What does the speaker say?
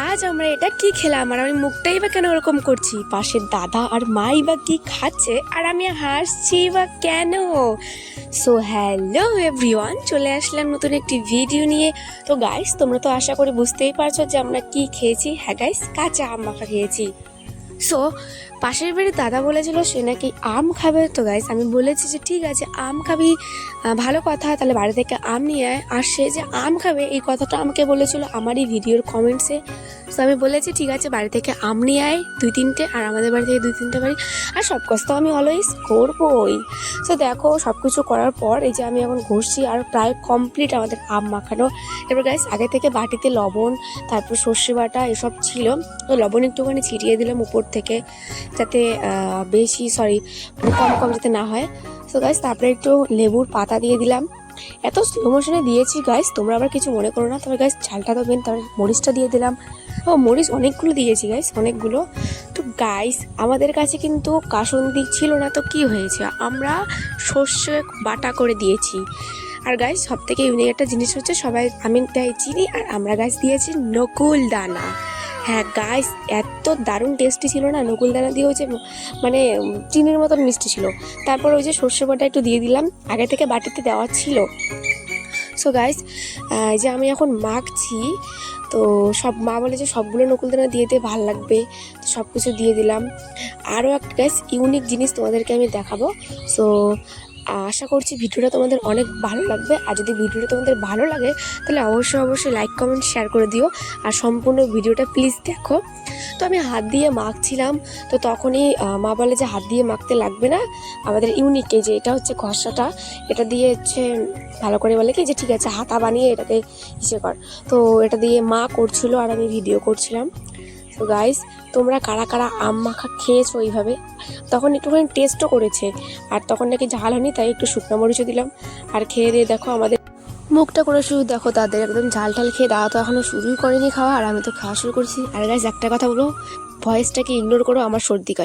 আজ আমরা এটা কি খেলাম আর আমি মুখটাই বা কেন ওরকম করছি? পাশের দাদা আর মাই বা কি খাচ্ছে আর আমি হাসছি বা কেন? সো হ্যালো এভরিওয়ান, চলে আসলাম নতুন একটি ভিডিও নিয়ে। তো গাইস, তোমরা তো আশা করি বুঝতেই পারছো যে আমরা কি খেয়েছি। হ্যাঁ গাইস, কাঁচা আম মাখা খেয়েছি। সো পাশের বাড়ির দাদা বলেছিল সে নাকি আম খাবে। তো গাইস আমি বলেছি যে ঠিক আছে, আম খাবি, ভালো কথা, তাহলে বাড়ি থেকে আম নিয়ে আয়। আর সে যে আম খাবে এই কথাটা আমাকে বলেছিল আমারই ভিডিওর কমেন্টসে। সো আমি বলেছি ঠিক আছে, বাড়ি থেকে আম নিয়ে আয় 2-3টে, আর আমাদের বাড়ি থেকে 2-3টে বাড়ি, আর সব কাজ তো আমি অলওয়েজ করবোই। সো দেখো, সব কিছু করার পর এই যে আমি এখন ঘষছি আর প্রায় কমপ্লিট আমাদের আম মাখানো। এবার গাইস, আগে থেকে বাটিতে লবণ, তারপর সর্ষে বাটা এসব ছিল, তো লবণ একটুখানি ছিটিয়ে দিলাম উপর থেকে, যাতে কম কম যাতে না হয়। সো গাইস, তারপরে একটু লেবুর পাতা দিয়ে দিলাম। এত স্লো মোশনে দিয়েছি গাইস, তোমরা আবার কিছু মনে করো না। তবে গাইস, ঝালটা তো মেন। তারপরে মরিচটা দিয়ে দিলাম। ও মরিচ অনেকগুলো দিয়েছি গাইস, অনেকগুলো। তো গাইস, আমাদের কাছে কিন্তু কাসুন্দি ছিল না, তো কি হয়েছে, আমরা সর্ষে বাটা করে দিয়েছি। আর গাইস, সব থেকে ইউনিক একটা জিনিস হচ্ছে, সবাই আমি দেয় চিনি আর আমরা গাছ দিয়েছি নকুল দানা। হ্যাঁ গাইস, এত দারুণ টেস্টি ছিল না, নকুল দানা দিয়ে হচ্ছে মানে চিনির মতন মিষ্টি ছিল। তারপর ওই যে সর্ষে বাটা একটু দিয়ে দিলাম, আগে থেকে বাটিতে দেওয়া ছিল। সো গাইস, যে আমি এখন মাখছি, তো সব মা বলে যে সবগুলো নকুল দানা দিয়ে দিয়ে ভালো লাগবে, তো সব কিছু দিয়ে দিলাম। আরও একটা গাইস ইউনিক জিনিস তোমাদেরকে আমি দেখাবো। সো আশা করছি ভিডিওটা তোমাদের অনেক ভালো লাগবে। আর যদি ভিডিওটা তোমাদের ভালো লাগে তাহলে অবশ্যই লাইক কমেন্ট শেয়ার করে দিও, আর সম্পূর্ণ ভিডিওটা প্লিজ দেখো। তো আমি হাত দিয়ে মাখছিলাম, তো তখনই মা বলে যে হাত দিয়ে মাখতে লাগবে না, আমাদের ইউনিক এই যে এটা হচ্ছে ঘষাটা, এটা দিয়ে হচ্ছে ভালো করে বলে কি যে ঠিক আছে হাতা বানিয়ে এটাকে ইসে কর। তো এটা দিয়ে মা করছিল আর আমি ভিডিও করছিলাম। তো গাইস, তোমরা কারা কারা আম মাখা খেয়েছো এইভাবে? তখন একটুখানি টেস্টও করেছে, আর তখন নাকি ঝাল হয়নি, তাই একটু শুকনো মরিচও দিলাম। আর খেয়ে দিয়ে দেখো আমাদের মুখটা করে শুধু দেখো, তাদের একদম ঝাল ঝাল খেয়ে দাওয়া তো এখনো শুরুই করেনি খাওয়া, আর আমি তো খাওয়া শুরু করছি। আর গাইস, একটা কথা বলো, ভয়েসটাকে ইগনোর করো, আমার সর্দি কাশি।